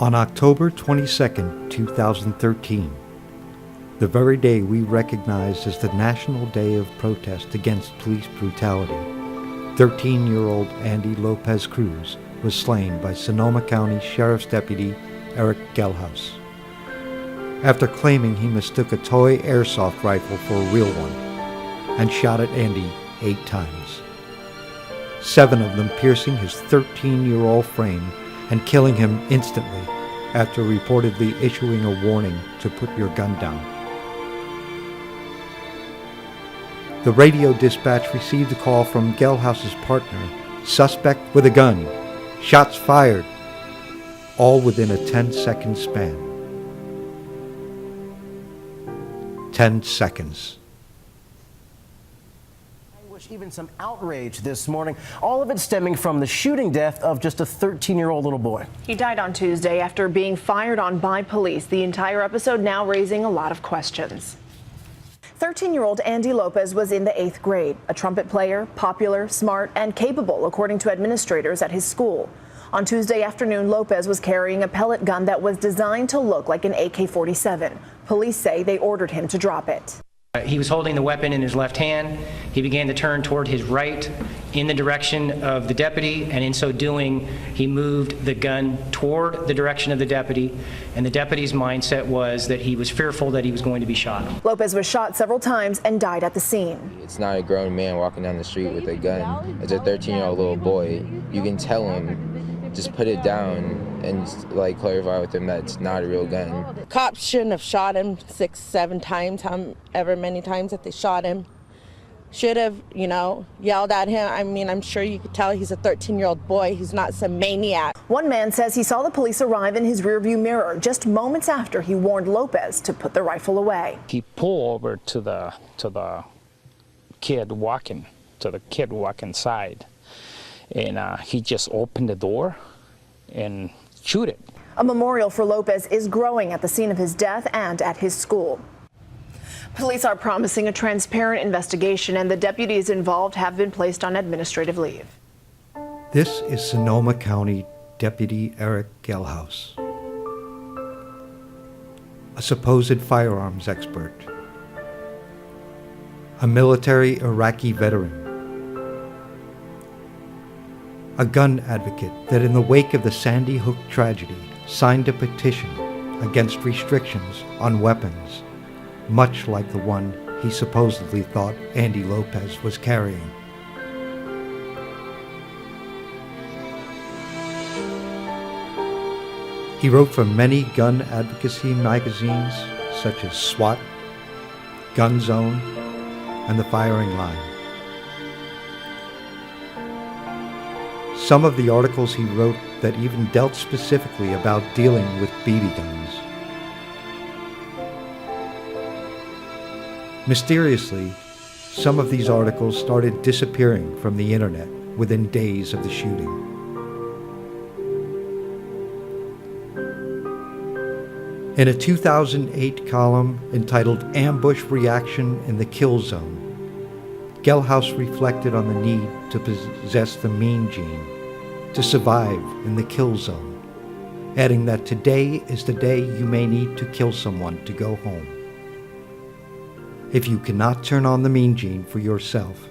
On October 22, 2013, the very day we recognized as the National Day of Protest Against Police Brutality, 13-year-old Andy Lopez Cruz was slain by Sonoma County Sheriff's Deputy Eric Gelhaus, after claiming he mistook a toy airsoft rifle for a real one and shot at Andy 8 times, 7 of them piercing his 13-year-old frame and killing him instantly after reportedly issuing a warning to put your gun down. The radio dispatch received a call from Gelhaus's partner, suspect with a gun, shots fired, all within a 10-second span. 10 seconds. Even some outrage this morning, all of it stemming from the shooting death of just a 13-year-old little boy. He died on Tuesday after being fired on by police. The entire episode now raising a lot of questions. 13-year-old Andy Lopez was in the 8th grade, a trumpet player, popular, smart, and capable, according to administrators at his school. On Tuesday afternoon, Lopez was carrying a pellet gun that was designed to look like an AK-47. Police say they ordered him to drop it. He was holding the weapon in his left hand. He began to turn toward his right in the direction of the deputy, and in so doing, he moved the gun toward the direction of the deputy, and the deputy's mindset was that he was fearful that he was going to be shot. Lopez was shot several times and died at the scene. It's not a grown man walking down the street with a gun. It's a 13-year-old little boy. You can tell him, just put it down and like clarify with him that it's not a real gun. Cops shouldn't have shot him 6, 7 times, however many times that they shot him. Should have, yelled at him. I mean, I'm sure you could tell he's a 13-year-old boy. He's not some maniac. One man says he saw the police arrive in his rearview mirror just moments after he warned Lopez to put the rifle away. He pulled over to the kid walking side, and he just opened the door and shoot it. A memorial for Lopez is growing at the scene of his death and at his school. Police are promising a transparent investigation, and the deputies involved have been placed on administrative leave. This is Sonoma County Deputy Eric Gelhaus, a supposed firearms expert, a military Iraqi veteran, a gun advocate that in the wake of the Sandy Hook tragedy signed a petition against restrictions on weapons, much like the one he supposedly thought Andy Lopez was carrying. He wrote for many gun advocacy magazines such as SWAT, Gun Zone, and The Firing Line. Some of the articles he wrote that even dealt specifically about dealing with BB guns. Mysteriously, some of these articles started disappearing from the internet within days of the shooting. In a 2008 column entitled Ambush Reaction in the Kill Zone, Gelhaus reflected on the need to possess the mean gene to survive in the kill zone, adding that today is the day you may need to kill someone to go home. If you cannot turn on the mean gene for yourself,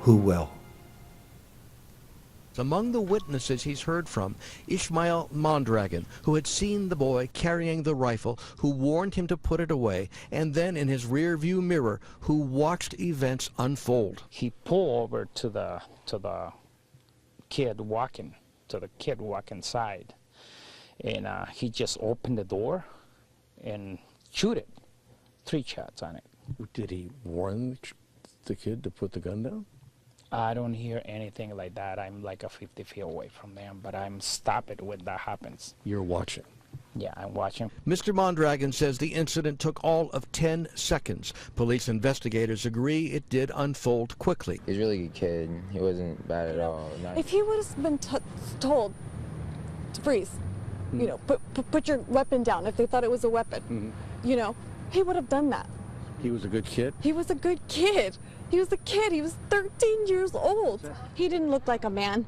who will? Among the witnesses he's heard from, Ishmael Mondragon, who had seen the boy carrying the rifle, who warned him to put it away, and then in his rear-view mirror, who watched events unfold. He pulled over to the kid walking side, and he just opened the door and shoot it. 3 shots on it. Did he warn the kid to put the gun down? I don't hear anything like that. I'm like a 50 feet away from them, but I'm stopping when that happens. You're watching? Yeah, I'm watching. Mr. Mondragon says the incident took all of 10 seconds. Police investigators agree it did unfold quickly. He's a really good kid. He wasn't bad at all. If he would have been told to freeze, put your weapon down, if they thought it was a weapon, he would have done that. He was a good kid? He was a good kid. He was a kid. He was 13 years old. He didn't look like a man.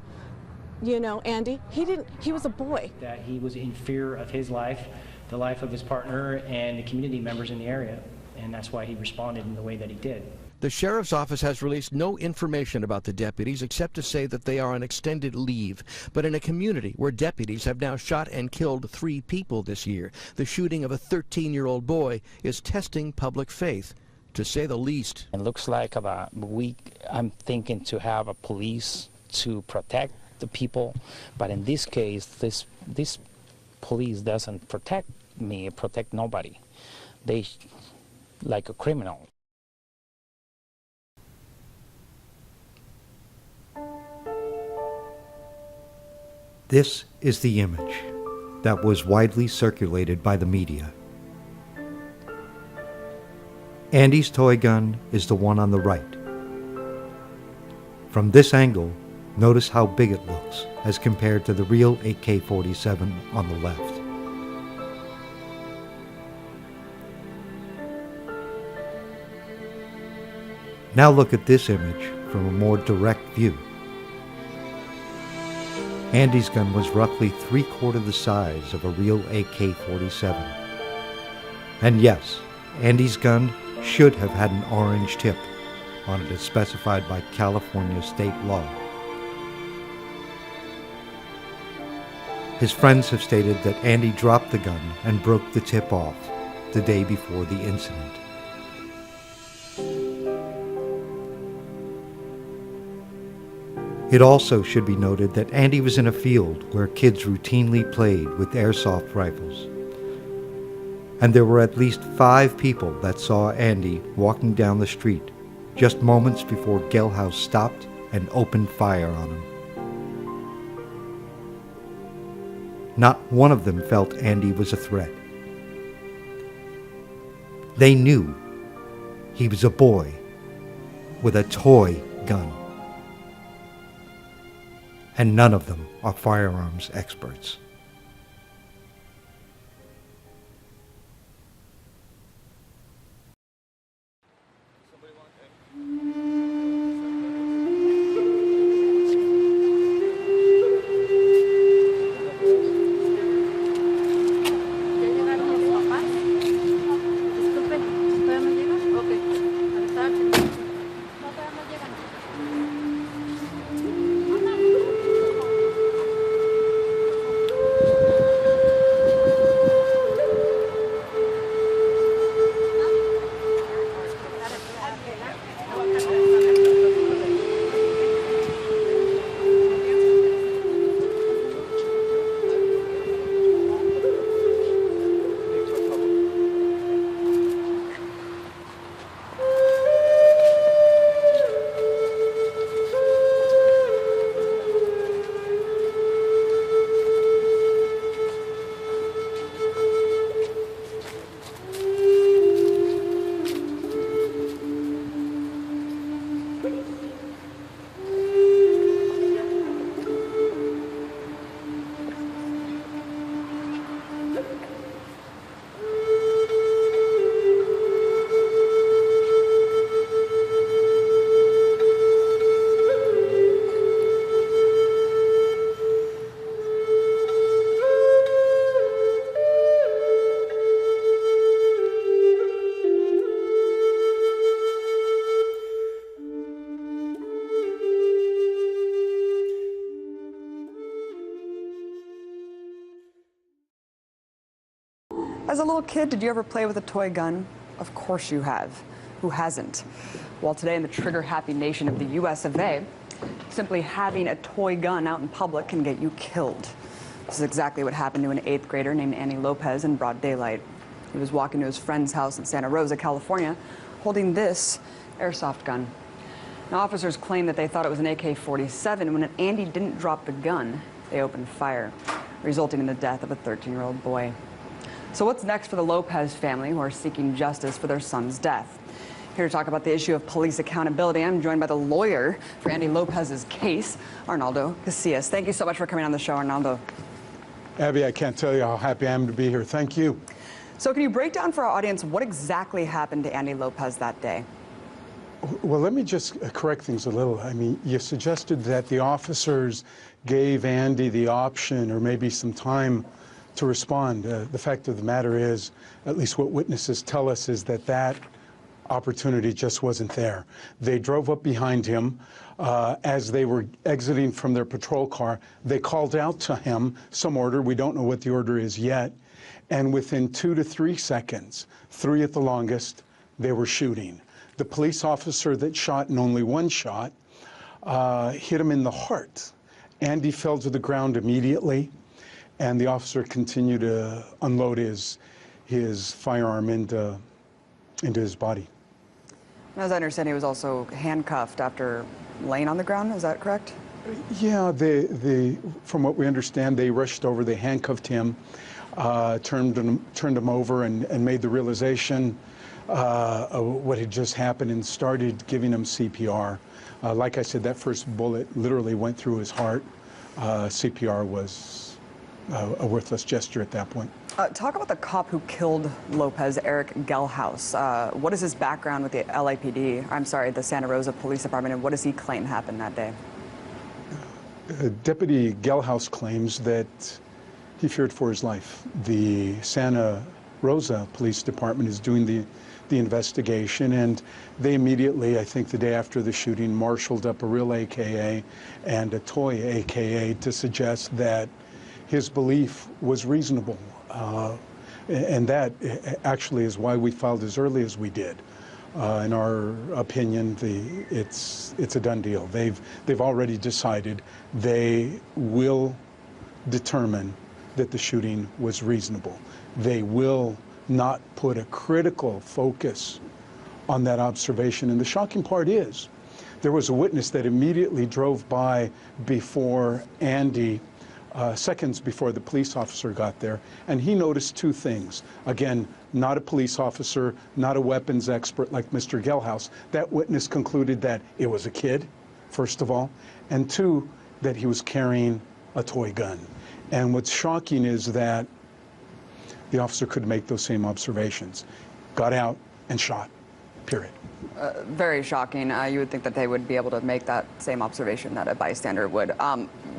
You know, Andy, he was a boy. That he was in fear of his life, the life of his partner, and the community members in the area. And that's why he responded in the way that he did. The sheriff's office has released no information about the deputies except to say that they are on extended leave. But in a community where deputies have now shot and killed 3 people this year, the shooting of a 13-year-old boy is testing public faith, to say the least. It looks like I'm thinking to have a police to protect the people, but in this case, this police doesn't protect me, protect nobody. They like a criminal. This is the image that was widely circulated by the media. Andy's toy gun is the one on the right. From this angle, notice how big it looks as compared to the real AK-47 on the left. Now look at this image from a more direct view. Andy's gun was roughly 3/4 the size of a real AK-47. And yes, Andy's gun should have had an orange tip on it as specified by California state law. His friends have stated that Andy dropped the gun and broke the tip off the day before the incident. It also should be noted that Andy was in a field where kids routinely played with airsoft rifles. And there were at least 5 people that saw Andy walking down the street just moments before Gelhaus stopped and opened fire on him. Not one of them felt Andy was a threat. They knew he was a boy with a toy gun. And none of them are firearms experts. As a little kid, did you ever play with a toy gun? Of course you have. Who hasn't? Well, today in the trigger-happy nation of the US of A, simply having a toy gun out in public can get you killed. This is exactly what happened to an 8th grader named Andy Lopez in broad daylight. He was walking to his friend's house in Santa Rosa, California, holding this airsoft gun. Now, officers claim that they thought it was an AK-47. When Andy didn't drop the gun, they opened fire, resulting in the death of a 13-year-old boy. So what's next for the Lopez family, who are seeking justice for their son's death? Here to talk about the issue of police accountability, I'm joined by the lawyer for Andy Lopez's case, Arnaldo Casillas. Thank you so much for coming on the show, Arnaldo. Abby, I can't tell you how happy I am to be here. Thank you. So can you break down for our audience what exactly happened to Andy Lopez that day? Well, let me just correct things a little. I mean, you suggested that the officers gave Andy the option or maybe some time to respond. The fact of the matter is, at least what witnesses tell us, is that that opportunity just wasn't there. They drove up behind him. As they were exiting from their patrol car, they called out to him some order. We don't know what the order is yet. And within 2 to 3 seconds, 3 at the longest, they were shooting. The police officer that shot, and only one shot, hit him in the heart. Andy fell to the ground immediately, and the officer continued to unload his firearm into his body. As I understand, he was also handcuffed after laying on the ground. Is that correct? Yeah, from what we understand, they rushed over, they handcuffed him, turned him over, and made the realization of what had just happened and started giving him CPR. Like I said, that first bullet literally went through his heart. CPR was a worthless gesture at that point. Talk about the cop who killed Lopez, Eric Gelhaus. What is his background with the LAPD? I'm sorry, the Santa Rosa Police Department, and what does he claim happened that day? Deputy Gelhaus claims that he feared for his life. The Santa Rosa Police Department is doing the investigation, and they immediately, I think the day after the shooting, marshaled up a real AKA and a toy AKA to suggest that his belief was reasonable. And that actually is why we filed as early as we did. In our opinion, it's a done deal. They've already decided they will determine that the shooting was reasonable. They will not put a critical focus on that observation. And the shocking part is, there was a witness that immediately drove by before Andy, seconds before the police officer got there, and he noticed 2 things. Again, not a police officer, not a weapons expert like Mr. Gelhaus. That witness concluded that it was a kid, first of all, and 2, that he was carrying a toy gun. And what's shocking is that the officer could make those same observations. Got out and shot, period. Very shocking. You would think that they would be able to make that same observation that a bystander would.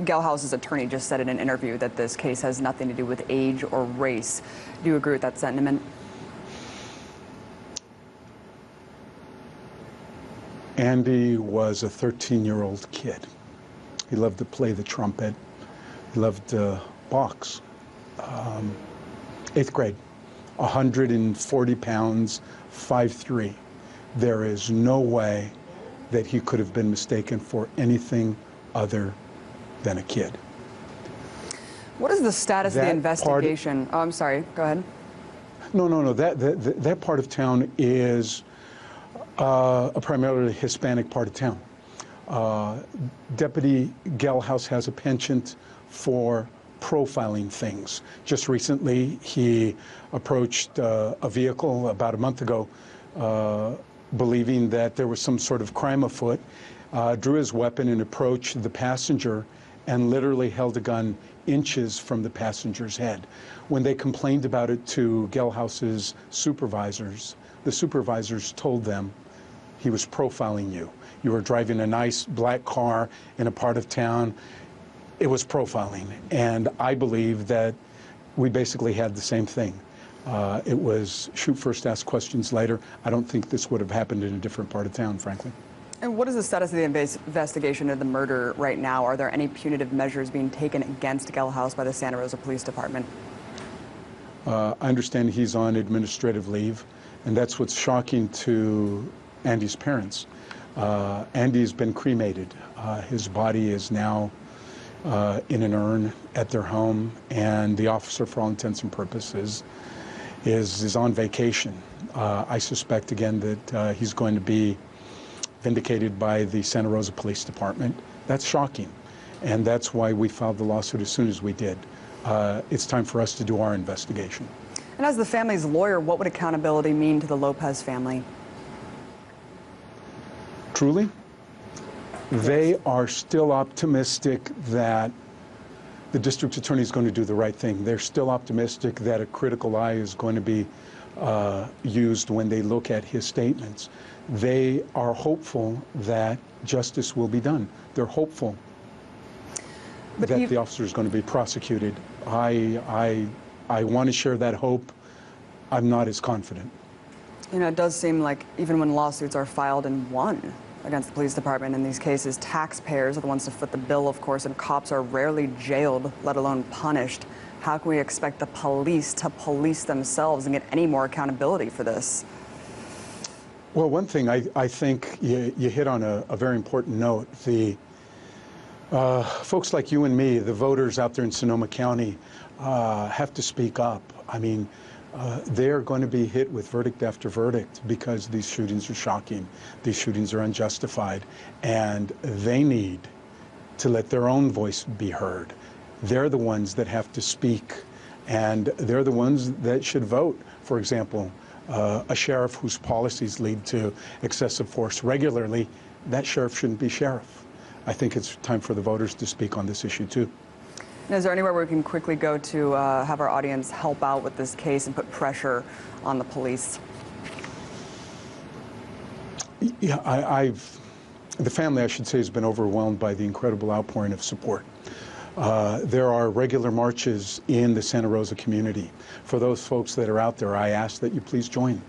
Gelhaus's attorney just said in an interview that this case has nothing to do with age or race. Do you agree with that sentiment? Andy was a 13-year-old kid. He loved to play the trumpet. He loved to box. 8th grade, 140 pounds, 5'3". There is no way that he could have been mistaken for anything other than a kid. What is the status of the investigation? Oh, I'm sorry. Go ahead. No. That part of town is a primarily Hispanic part of town. Deputy Gelhaus has a penchant for profiling things. Just recently, he approached a vehicle about a month ago, believing that there was some sort of crime afoot, drew his weapon and approached the passenger and literally held a gun inches from the passenger's head. When they complained about it to Gelhaus's supervisors, the supervisors told them, he was profiling you. You were driving a nice black car in a part of town. It was profiling. And I believe that we basically had the same thing. It was shoot first, ask questions later. I don't think this would have happened in a different part of town, frankly. And what is the status of the investigation of the murder right now? Are there any punitive measures being taken against Gelhaus by the Santa Rosa Police Department? I understand he's on administrative leave, and that's what's shocking to Andy's parents. Andy's been cremated. His body is now in an urn at their home, and the officer, for all intents and purposes, is on vacation. I suspect, again, that he's going to be vindicated by the Santa Rosa Police Department. That's shocking, and that's why we filed the lawsuit as soon as we did. It's time for us to do our investigation. And as the family's lawyer, what would accountability mean to the Lopez family? Truly, they are still optimistic that the district attorney is going to do the right thing. They're still optimistic that a critical eye is going to be used when they look at his statements. They are hopeful that justice will be done. They're hopeful that the officer is going to be prosecuted. I want to share that hope. I'm not as confident. You know, it does seem like even when lawsuits are filed and won against the police department in these cases, taxpayers are the ones to foot the bill, of course, and cops are rarely jailed, let alone punished. How can we expect the police to police themselves and get any more accountability for this? Well, one thing I think you hit on a very important note. The folks like you and me, the voters out there in Sonoma County, have to speak up. I mean, they're going to be hit with verdict after verdict because these shootings are shocking. These shootings are unjustified, and they need to let their own voice be heard. They're the ones that have to speak, and they're the ones that should vote. For example, a sheriff whose policies lead to excessive force regularly, that sheriff shouldn't be sheriff. I think it's time for the voters to speak on this issue too. And is there anywhere where we can quickly go to have our audience help out with this case and put pressure on the police? Yeah, the family, I should say, has been overwhelmed by the incredible outpouring of support. There are regular marches in the Santa Rosa community. For those folks that are out there, I ask that you please join.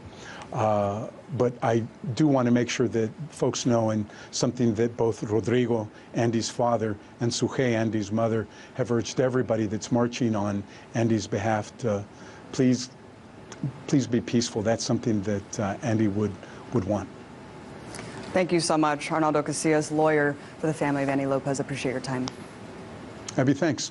But I do want to make sure that folks know, and something that both Rodrigo, Andy's father, and Suge, Andy's mother, have urged everybody that's marching on Andy's behalf to please be peaceful. That's something that Andy would want. Thank you so much, Arnaldo Casillas, lawyer for the family of Andy Lopez. Appreciate your time. Abby, thanks.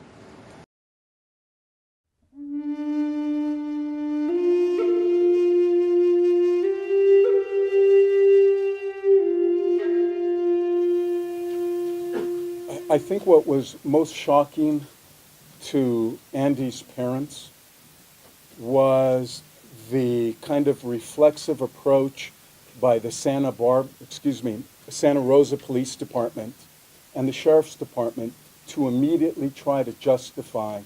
I think what was most shocking to Andy's parents was the kind of reflexive approach by the Santa Rosa Police Department and the Sheriff's Department to immediately try to justify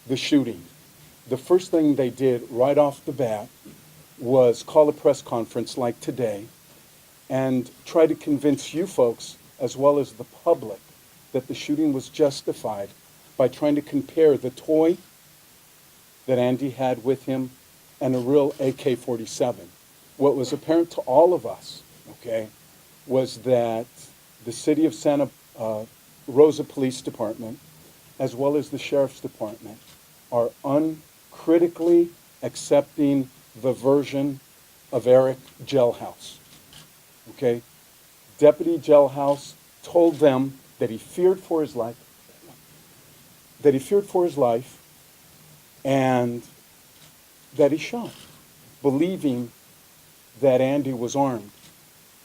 the shooting. The first thing they did right off the bat was call a press conference like today and try to convince you folks, as well as the public, that the shooting was justified by trying to compare the toy that Andy had with him and a real AK-47. What was apparent to all of us, okay, was that the City of Santa Rosa Police Department, as well as the Sheriff's Department, are uncritically accepting the version of Eric Gelhaus. Okay? Deputy Gelhaus told them that he feared for his life, and that he shot, believing that Andy was armed.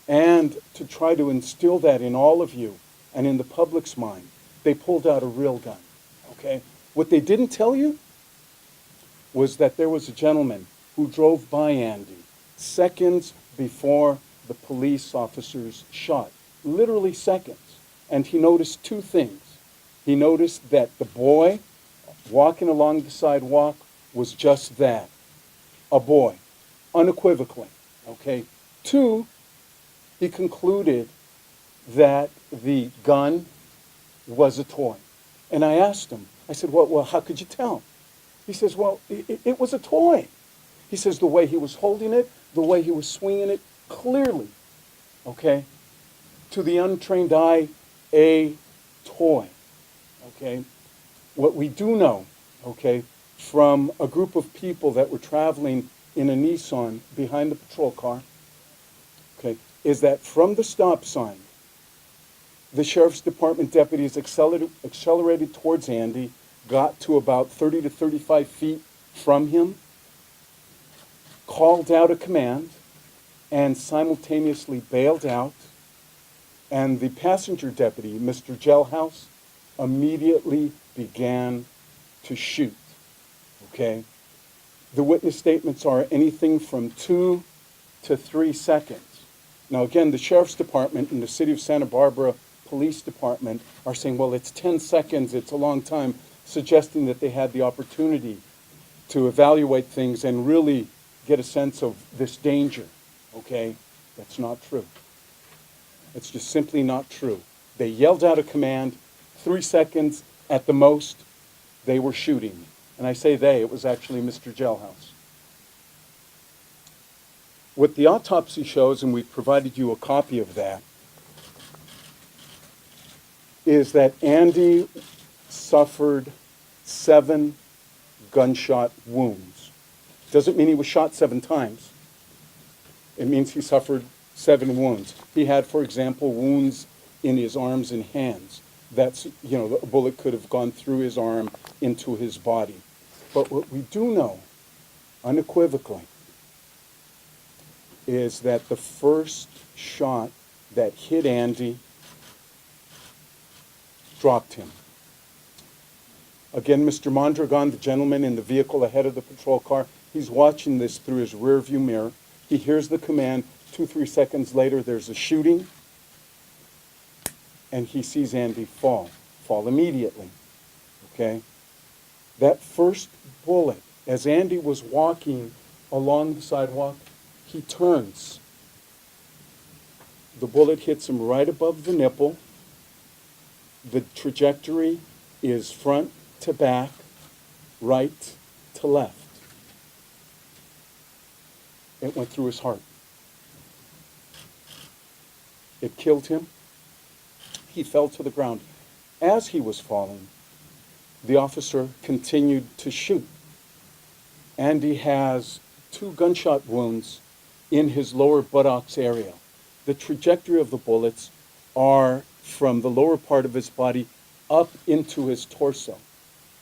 And to try to instill that in all of you and in the public's mind, they pulled out a real gun, okay? What they didn't tell you was that there was a gentleman who drove by Andy seconds before the police officers shot, literally seconds. And he noticed two things. He noticed that the boy walking along the sidewalk was just that, a boy, unequivocally, okay? Two, he concluded that the gun was a toy. And I asked him, I said, well, how could you tell? He says, well, it was a toy. He says the way he was holding it, the way he was swinging it, clearly, okay, to the untrained eye, a toy, okay? What we do know, okay, from a group of people that were traveling in a Nissan behind the patrol car, okay, is that from the stop sign, the Sheriff's Department deputies accelerated towards Andy, got to about 30 to 35 feet from him, called out a command, and simultaneously bailed out. And the passenger deputy, Mr. Gelhaus, immediately began to shoot, okay? The witness statements are anything from 2 to 3 seconds. Now, again, the Sheriff's Department and the City of Santa Barbara Police Department are saying, well, it's 10 seconds, it's a long time, suggesting that they had the opportunity to evaluate things and really get a sense of this danger, okay? That's not true. It's just simply not true. They yelled out a command, 3 seconds at the most, they were shooting. And I say they, it was actually Mr. Gelhaus. What the autopsy shows, and we've provided you a copy of that, is that Andy suffered 7 gunshot wounds. Doesn't mean he was shot 7 times. It means he suffered 7 wounds. He had, for example, wounds in his arms and hands. That's, you know, a bullet could have gone through his arm into his body. But what we do know, unequivocally, is that the first shot that hit Andy dropped him. Again, Mr. Mondragon, the gentleman in the vehicle ahead of the patrol car, he's watching this through his rearview mirror. He hears the command. 2-3 seconds later, there's a shooting, and he sees Andy fall immediately, okay? That first bullet, as Andy was walking along the sidewalk, he turns. The bullet hits him right above the nipple. The trajectory is front to back, right to left. It went through his heart. It killed him. He fell to the ground. As he was falling, the officer continued to shoot. Andy has 2 gunshot wounds in his lower buttocks area. The trajectory of the bullets are from the lower part of his body up into his torso.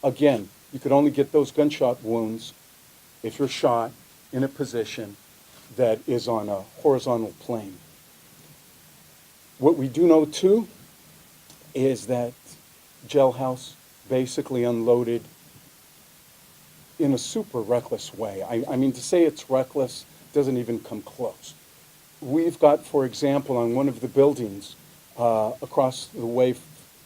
Again, you could only get those gunshot wounds if you're shot in a position that is on a horizontal plane. What we do know, too, is that Gelhaus basically unloaded in a super reckless way. I mean, to say it's reckless doesn't even come close. We've got, for example, on one of the buildings across the way,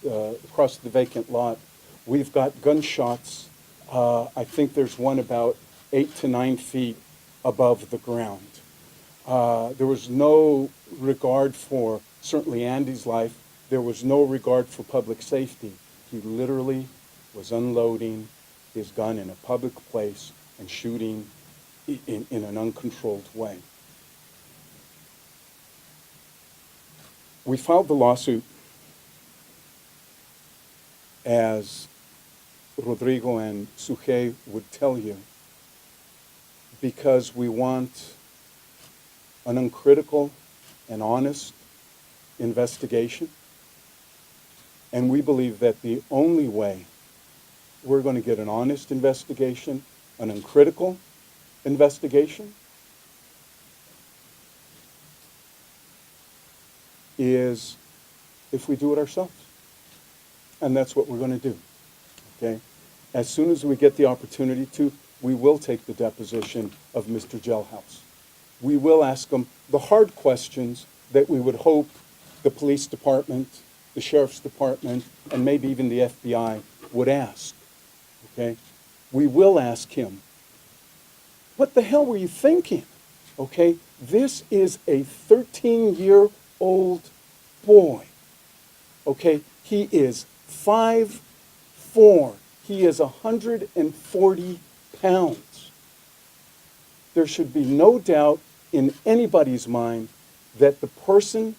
across the vacant lot, we've got gunshots. I think there's one about 8 to 9 feet above the ground. There was no regard for, certainly Andy's life, there was no regard for public safety. He literally was unloading his gun in a public place and shooting in an uncontrolled way. We filed the lawsuit, as Rodrigo and Suge would tell you, because we want an uncritical and honest investigation. And we believe that the only way we're going to get an honest investigation, an uncritical investigation, is if we do it ourselves. And that's what we're going to do, okay? As soon as we get the opportunity to, we will take the deposition of Mr. Gelhaus. We will ask him the hard questions that we would hope the police department, the sheriff's department, and maybe even the FBI would ask, okay? We will ask him, what the hell were you thinking, okay? This is a 13-year-old boy, okay? He is 5'4". He is 140 pounds. There should be no doubt in anybody's mind that the person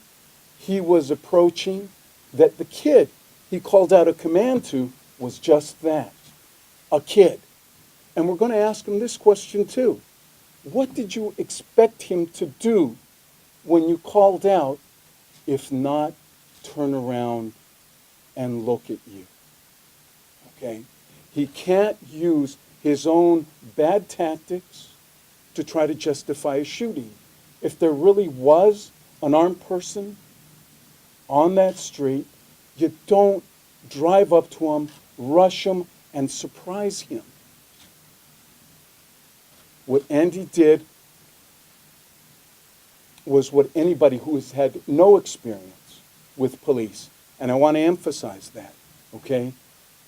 he was approaching, that the kid he called out a command to, was just that, a kid. And we're going to ask him this question too. What did you expect him to do when you called out, if not turn around and look at you? Okay? He can't use his own bad tactics to try to justify a shooting. If there really was an armed person on that street, you don't drive up to him, rush him, and surprise him. What Andy did was what anybody who has had no experience with police, and I want to emphasize that, okay?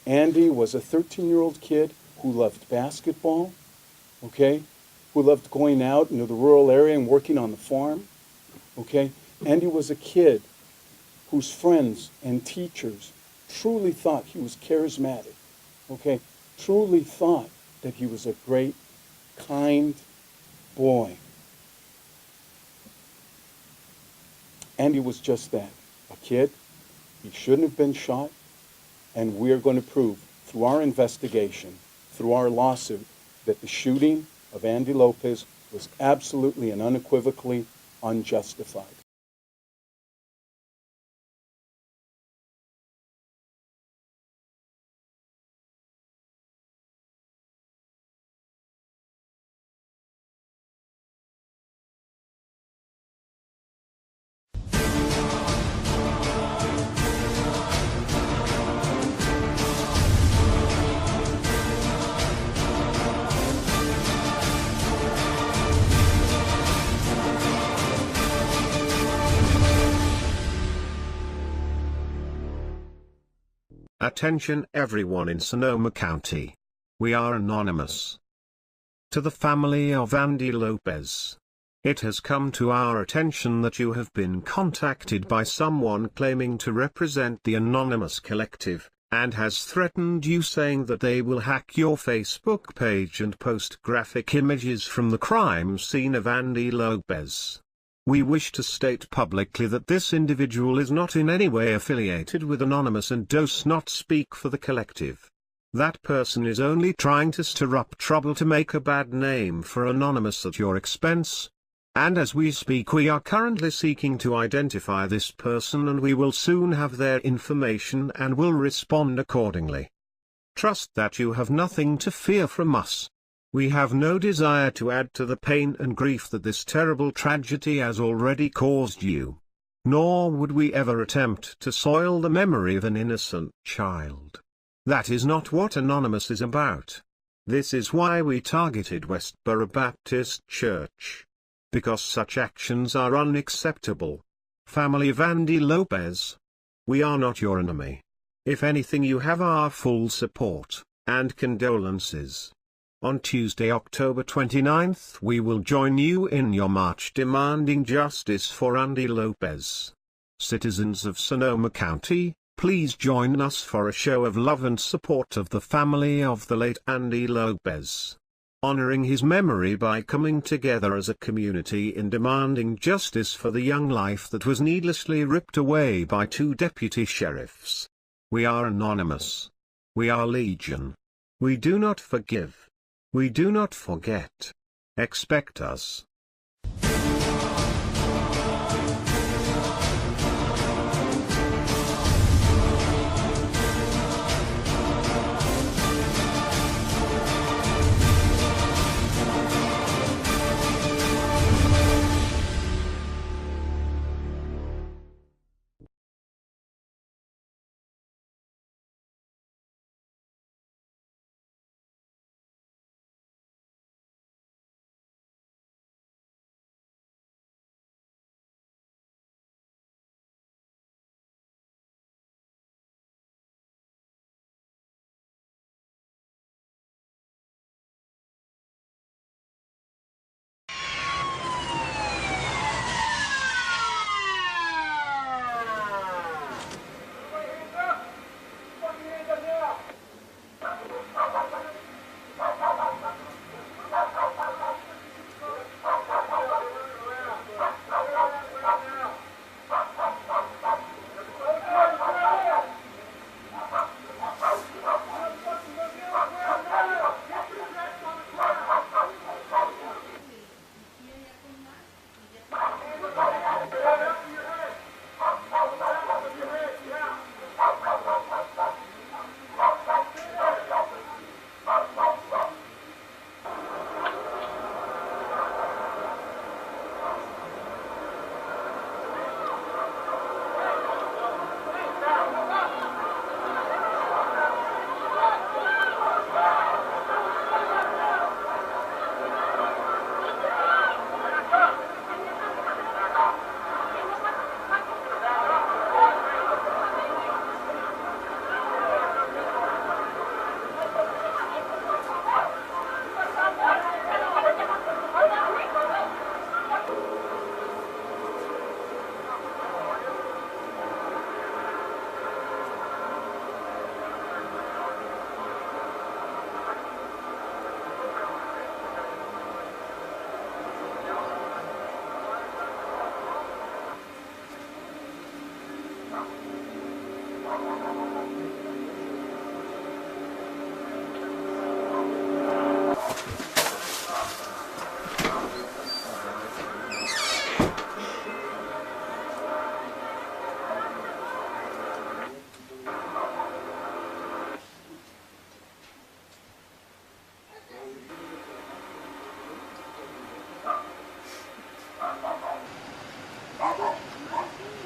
Andy was a 13-year-old kid who loved basketball, okay? who loved going out into the rural area and working on the farm. Okay? Andy was a kid whose friends and teachers truly thought he was charismatic. Okay? Truly thought that he was a great, kind boy. Andy was just that, a kid. He shouldn't have been shot, and we are going to prove through our investigation, through our lawsuit, that the shooting of Andy Lopez was absolutely and unequivocally unjustified. Attention everyone in Sonoma County. We are anonymous. To the family of Andy Lopez. It has come to our attention that you have been contacted by someone claiming to represent the Anonymous Collective, and has threatened you saying that they will hack your Facebook page and post graphic images from the crime scene of Andy Lopez. We wish to state publicly that this individual is not in any way affiliated with Anonymous and does not speak for the collective. That person is only trying to stir up trouble to make a bad name for Anonymous at your expense. And as we speak, we are currently seeking to identify this person, and we will soon have their information and will respond accordingly. Trust that you have nothing to fear from us. We have no desire to add to the pain and grief that this terrible tragedy has already caused you. Nor would we ever attempt to soil the memory of an innocent child. That is not what Anonymous is about. This is why we targeted Westboro Baptist Church. Because such actions are unacceptable. Family of Andy Lopez. We are not your enemy. If anything, you have our full support and condolences. On Tuesday, October 29th, we will join you in your march demanding justice for Andy Lopez. Citizens of Sonoma County, please join us for a show of love and support of the family of the late Andy Lopez. Honoring his memory by coming together as a community in demanding justice for the young life that was needlessly ripped away by two deputy sheriffs. We are anonymous. We are legion. We do not forgive. We do not forget. Expect us.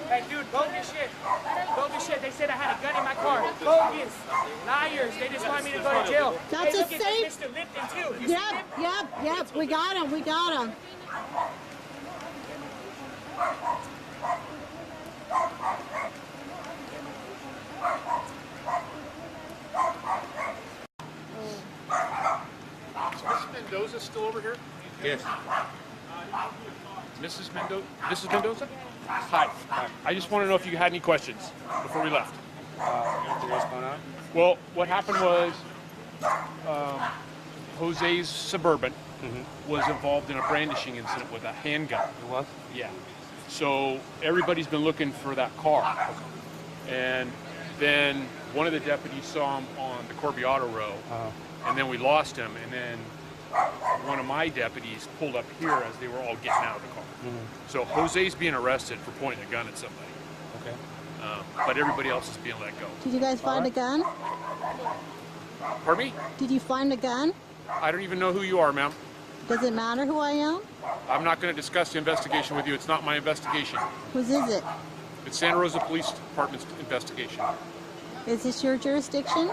Hey, dude, bogus shit. Bogus shit. They said I had a gun in my car. Bogus. Liars. They just want me to go to jail. That's hey, a look safe. at Mr. Lipton, too. You see him? Yep. We got him. We got him. Is Mrs. Mendoza still over here? Yes. Mrs. Mendoza? Hi. I just want to know if you had any questions before we left. What's going on? Well, what happened was Jose's Suburban was involved in a brandishing incident with a handgun. It was? Yeah. So everybody's been looking for that car. And then one of the deputies saw him on the Corby Auto Row, and then we lost him. And then one of my deputies pulled up here as they were all getting out of the car. So Jose's being arrested for pointing a gun at somebody. Okay. But everybody else is being let go. Did you guys find a gun? Pardon me? Did you find a gun? I don't even know who you are, ma'am. Does it matter who I am? I'm not going to discuss the investigation with you. It's not my investigation. Whose is it? It's Santa Rosa Police Department's investigation. Is this your jurisdiction?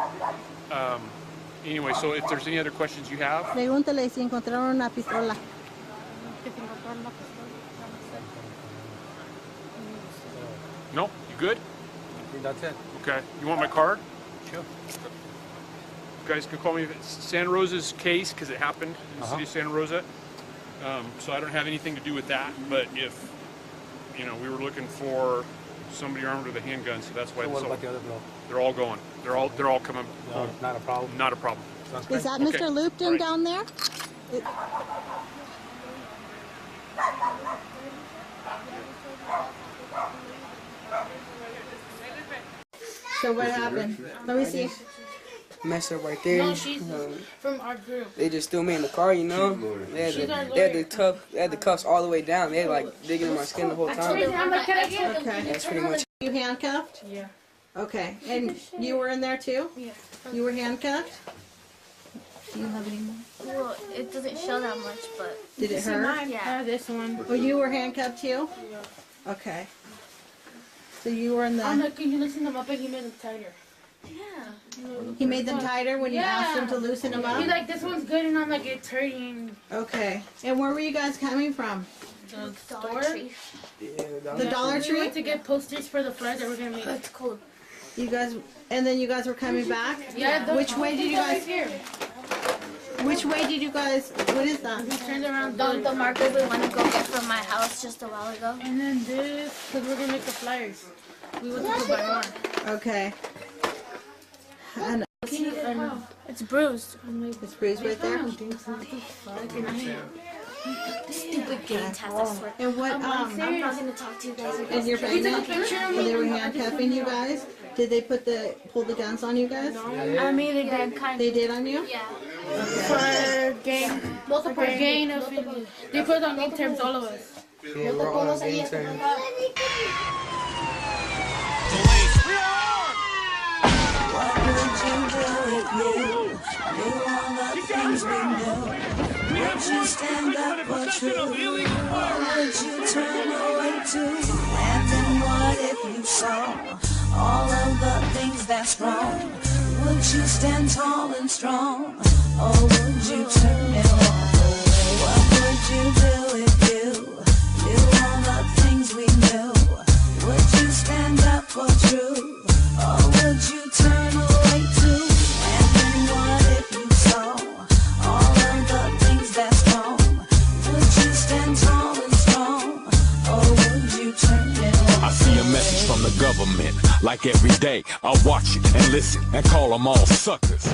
Anyway, so if there's any other questions you have, Pregúntale si encontraron una pistola. no? You good? I think that's it. Okay. You want my card? Sure. You guys can call me if it's Santa Rosa's case because it happened in the city of Santa Rosa. So I don't have anything to do with that. But if, we were looking for somebody armed with a handgun, so that's why. So what about the other blow? They're all going. They're all coming. No, not a problem. Not a problem. Is that Mr. Lupton down there? So what happened? Let me see. Messed up right there. No, she's from our group. They just threw me in the car, They had the cuffs all the way down. They had like digging in my skin the whole time. Okay. That's pretty much. You handcuffed? Yeah. Okay. And you were in there too? Yeah. You were handcuffed? Do you have any more? Well, it doesn't show that much, but. Did it hurt? Yeah. This one. Oh, you were handcuffed too? Yeah. Okay. So you were in the. I'm looking, you loosen them up and he made them tighter. Yeah. He made them tighter when you asked him to loosen them up? He's like, this one's good, and I'm like, it's hurting. Okay. And where were you guys coming from? The store? Yeah, the Dollar Tree? We went to get posters for the flyers that we're going to make. It's cold. You guys, and then you guys were coming back? Yeah. Which way did you guys? Which way did you guys? What is that? We turned around. The marker we want to go get from my house just a while ago. And then this, because we're going to make the flyers. We went to go buy more. Okay. And it's bruised. It's bruised right there. Stupid gang test, I swear. And what? I'm not gonna talk to you guys. And you're pregnant? When they were handcuffing you guys, did they pull the guns on you guys? I mean, they did kind of. They did on you? Yeah. For gang, for gang of they put on good terms, all of us. Yeah, we're all on gang terms. What would you do if you knew all the things we knew? Would you stand up for truth? Or would you turn away to? And then what if you saw all of the things that's wrong? Would you stand tall and strong? Or would you turn and walk away? What would you do if you knew all the things we knew? Would you stand up for truth? Or would you turn away too? And then what if you saw all of the things that's wrong? Would you stand tall and strong? Or would you turn and walk? I see a message from the government, like every day. I watch it and listen and call them all suckers.